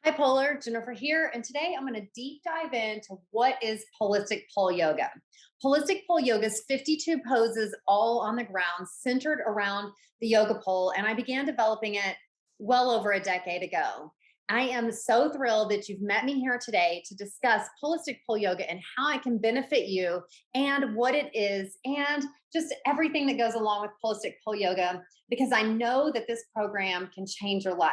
Hi, Polar. Jennifer here. And today I'm going to deep dive into what is Polistic Pole Yoga. Holistic Pole Yoga is 52 poses all on the ground, centered around the yoga pole. And I began developing it well over a decade ago. I am so thrilled that you've met me here today to discuss Holistic Pole Yoga and how it can benefit you and what it is and just everything that goes along with Holistic Pole Yoga, because I know that this program can change your life.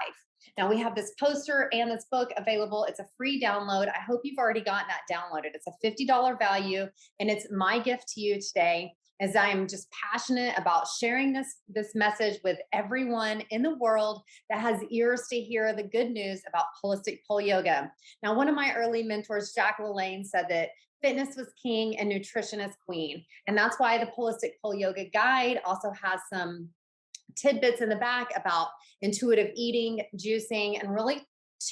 Now we have this poster and this book available. It's a free download. I hope you've already gotten that downloaded. It's a $50 value, and it's my gift to you today as I am just passionate about sharing this message with everyone in the world that has ears to hear the good news about Holistic Pole Yoga. Now, one of my early mentors, Jack LaLanne, said that fitness was king and nutrition is queen. And that's why the Holistic Pole Yoga guide also has some tidbits in the back about intuitive eating, juicing, and really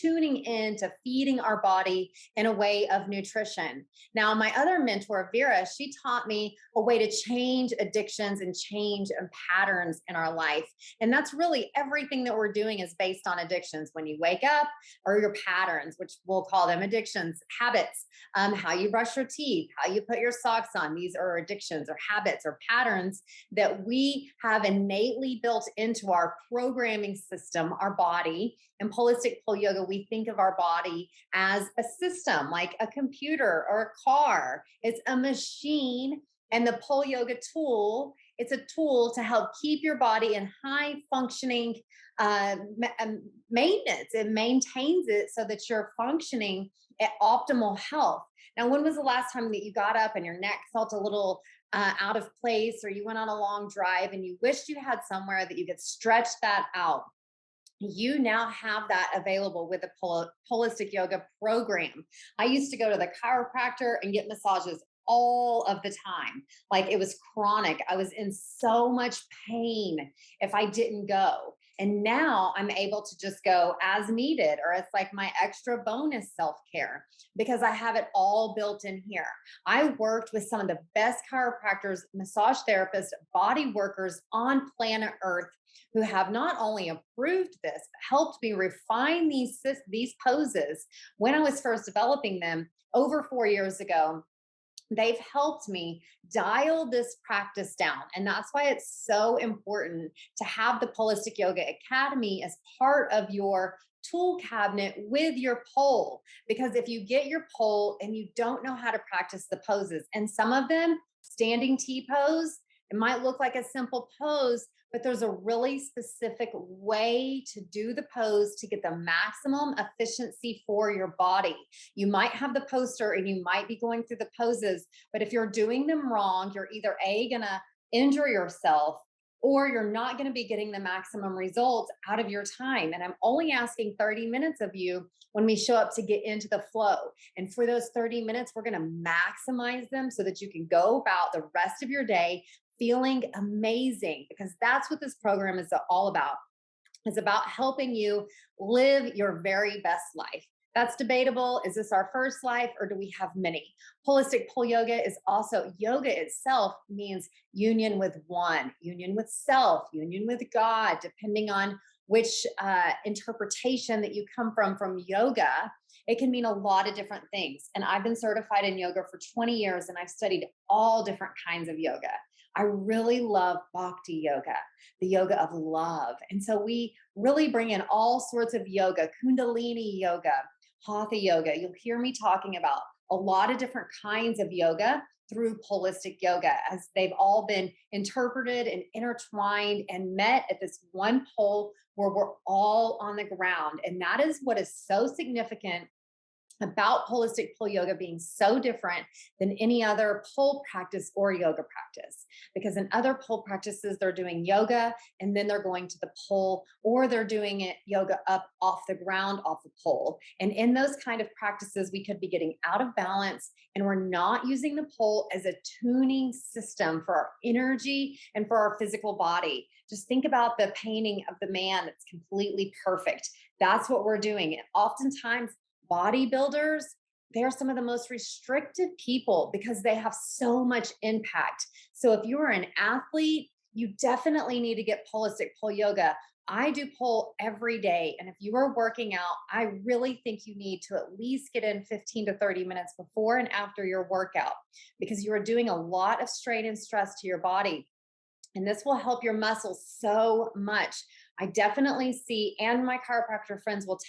tuning in to feeding our body in a way of nutrition. Now, my other mentor, Vera, she taught me a way to change addictions and change patterns in our life. And that's really everything that we're doing is based on addictions. When you wake up, or your patterns, which we'll call them addictions, habits, how you brush your teeth, how you put your socks on. These are addictions or habits or patterns that we have innately built into our programming system, our body. In Polistic Pole Yoga, we think of our body as a system, like a computer or a car. It's a machine. And the Pole Yoga tool, it's a tool to help keep your body in high functioning maintenance. It maintains it so that you're functioning at optimal health. Now, when was the last time that you got up and your neck felt a little out of place, or you went on a long drive and you wished you had somewhere that you could stretch that out? You now have that available with the Holistic Yoga program. I used to go to the chiropractor and get massages all of the time. Like it was chronic. I was in so much pain if I didn't go. And now I'm able to just go as needed, or it's like my extra bonus self care because I have it all built in here. I worked with some of the best chiropractors, massage therapists, body workers on planet Earth who have not only approved this, but helped me refine these poses when I was first developing them over 4 years ago. They've helped me dial this practice down. And that's why it's so important to have the Polistic Yoga Academy as part of your tool cabinet with your pole. Because if you get your pole and you don't know how to practice the poses, and some of them, standing T pose, it might look like a simple pose, but there's a really specific way to do the pose to get the maximum efficiency for your body. You might have the poster and you might be going through the poses, but if you're doing them wrong, you're either going to injure yourself, or you're not going to be getting the maximum results out of your time. And I'm only asking 30 minutes of you when we show up to get into the flow. And for those 30 minutes, we're going to maximize them so that you can go about the rest of your day feeling amazing, because that's what this program is all about. It's about helping you live your very best life. That's debatable. Is this our first life, or do we have many? Holistic Pole Yoga is also, yoga itself means union with one, union with self, union with God, depending on which interpretation that you come from yoga. It can mean a lot of different things. And I've been certified in yoga for 20 years, and I've studied all different kinds of yoga. I really love bhakti yoga, the yoga of love. And so we really bring in all sorts of yoga, kundalini yoga, hatha yoga. You'll hear me talking about a lot of different kinds of yoga through Polistic Yoga, as they've all been interpreted and intertwined and met at this one pole where we're all on the ground. And that is what is so significant about Polistic Pole Yoga being so different than any other pole practice or yoga practice. Because in other pole practices, they're doing yoga and then they're going to the pole, or they're doing it yoga up off the ground, off the pole. And in those kind of practices, we could be getting out of balance, and we're not using the pole as a tuning system for our energy and for our physical body. Just think about the painting of the man that's completely perfect. That's what we're doing. And oftentimes, bodybuilders, they're some of the most restricted people because they have so much impact. So if you're an athlete, you definitely need to get Polistic Pole Yoga I do pole every day. And if you are working out, I really think you need to at least get in 15 to 30 minutes before and after your workout because you are doing a lot of strain and stress to your body. And this will help your muscles so much. I definitely see, and my chiropractor friends will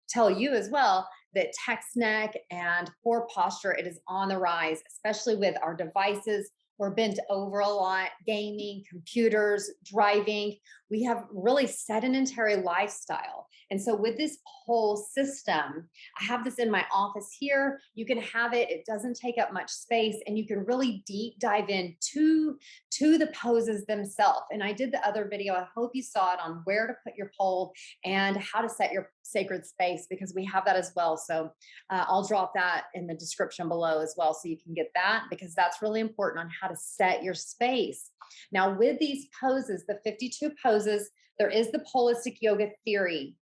tell you as well, that text neck and poor posture, it is on the rise, especially with our devices. We're bent over a lot, gaming, computers, driving. We have really sedentary lifestyle. And so with this whole system, I have this in my office here. You can have it. It doesn't take up much space and you can really deep dive into to the poses themselves. And I did the other video. I hope you saw it on where to put your pole and how to set your sacred space because we have that as well. So I'll drop that in the description below as well so you can get that because that's really important on how to set your space. Now, with these poses, the 52 poses, there is the Polistic Yoga theory.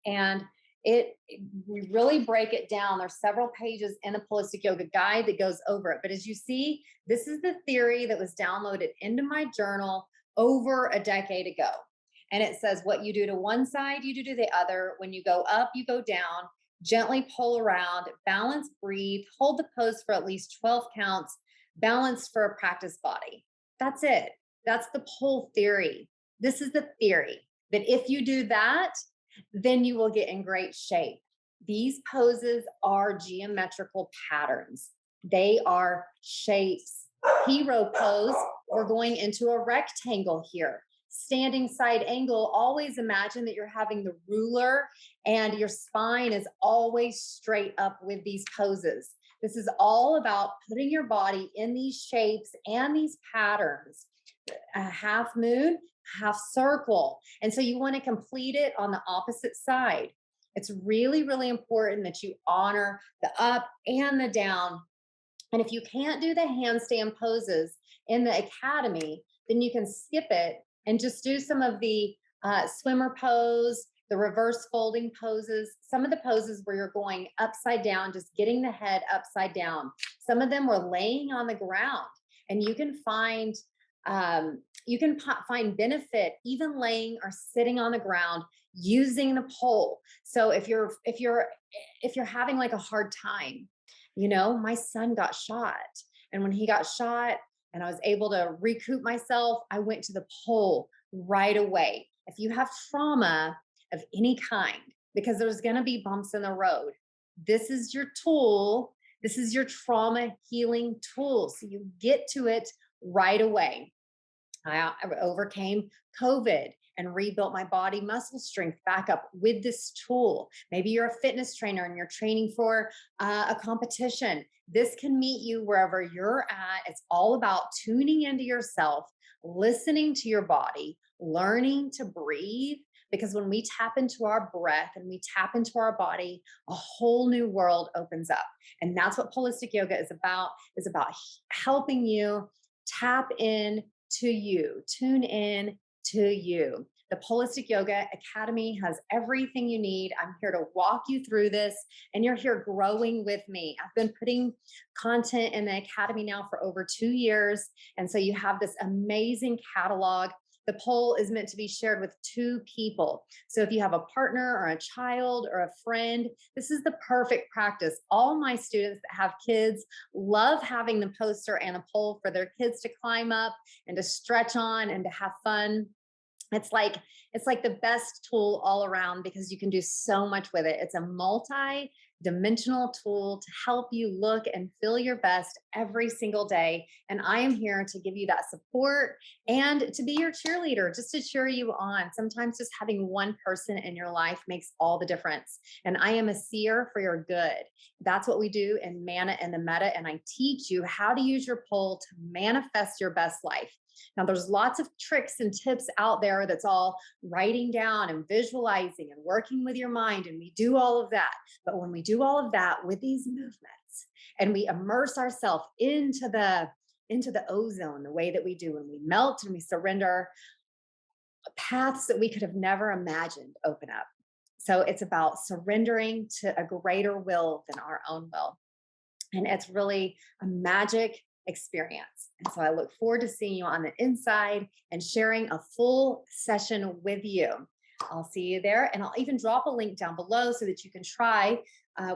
And we really break it down. There's several pages in the Polistic Yoga guide that goes over it. But as you see, this is the theory that was downloaded into my journal over a decade ago. And it says what you do to one side, you do to the other. When you go up, you go down. Gently pull around, balance, breathe, hold the pose for at least 12 counts, balance for a practice body. That's it. That's the pole theory. This is the theory that if you do that, then you will get in great shape. These poses are geometrical patterns. They are shapes. Hero pose, we're going into a rectangle here. Standing side angle, always imagine that you're having the ruler and your spine is always straight up with these poses. This is all about putting your body in these shapes and these patterns. A half moon, half circle. And so you want to complete it on the opposite side. It's really, really important that you honor the up and the down. And if you can't do the handstand poses in the academy, then you can skip it and just do some of the swimmer pose, the reverse folding poses, some of the poses where you're going upside down, just getting the head upside down. Some of them were laying on the ground, and you can find benefit even laying or sitting on the ground using the pole. So if you're having like a hard time, my son got shot, and when he got shot and I was able to recoup myself, I went to the pole right away. If you have trauma of any kind, because there's going to be bumps in the road, this is your tool. This is your trauma healing tool. So you get to it right away. I overcame COVID and rebuilt my body muscle strength back up with this tool. Maybe you're a fitness trainer and you're training for a competition. This can meet you wherever you're at. It's all about tuning into yourself, listening to your body, learning to breathe. Because when we tap into our breath and we tap into our body, a whole new world opens up. And that's what Polistic Yoga is about helping you tap in to you, tune in to you. The Polistic Yoga Academy has everything you need. I'm here to walk you through this, and you're here growing with me. I've been putting content in the Academy now for over 2 years, and so you have this amazing catalog. The pole is meant to be shared with 2 people. So if you have a partner or a child or a friend, this is the perfect practice. All my students that have kids love having the poster and a pole for their kids to climb up and to stretch on and to have fun. It's like the best tool all around because you can do so much with it. It's a multi-dimensional tool to help you look and feel your best every single day. And I am here to give you that support and to be your cheerleader, just to cheer you on. Sometimes just having one person in your life makes all the difference. And I am a seer for your good. That's what we do in Mana and the Meta. And I teach you how to use your pole to manifest your best life. Now, there's lots of tricks and tips out there that's all writing down and visualizing and working with your mind. And we do all of that. But when we do all of that with these movements and we immerse ourselves into the ozone, the way that we do when we melt and we surrender, paths that we could have never imagined open up. So it's about surrendering to a greater will than our own will. And it's really a magic experience. And so I look forward to seeing you on the inside and sharing a full session with you. I'll see you there. And I'll even drop a link down below so that you can try.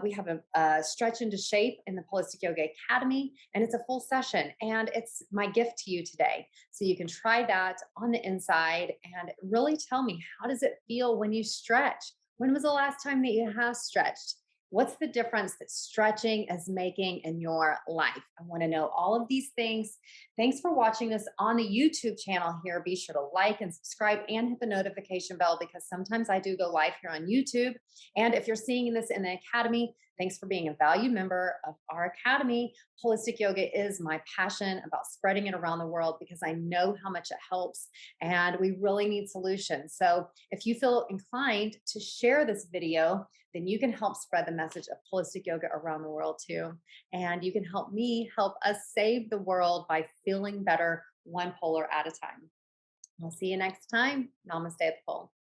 We have a stretch into shape in the Polistic Yoga Academy, and it's a full session. And it's my gift to you today. So you can try that on the inside and really tell me, how does it feel when you stretch? When was the last time that you have stretched? What's the difference that stretching is making in your life? I want to know all of these things. Thanks for watching this on the YouTube channel here. Be sure to like and subscribe and hit the notification bell because sometimes I do go live here on YouTube. And if you're seeing this in the Academy, thanks for being a valued member of our Academy. Holistic Yoga is my passion about spreading it around the world because I know how much it helps and we really need solutions. So if you feel inclined to share this video, then you can help spread the message of holistic yoga around the world too. And you can help me help us save the world by feeling better one polar at a time. I'll see you next time. Namaste at the pole.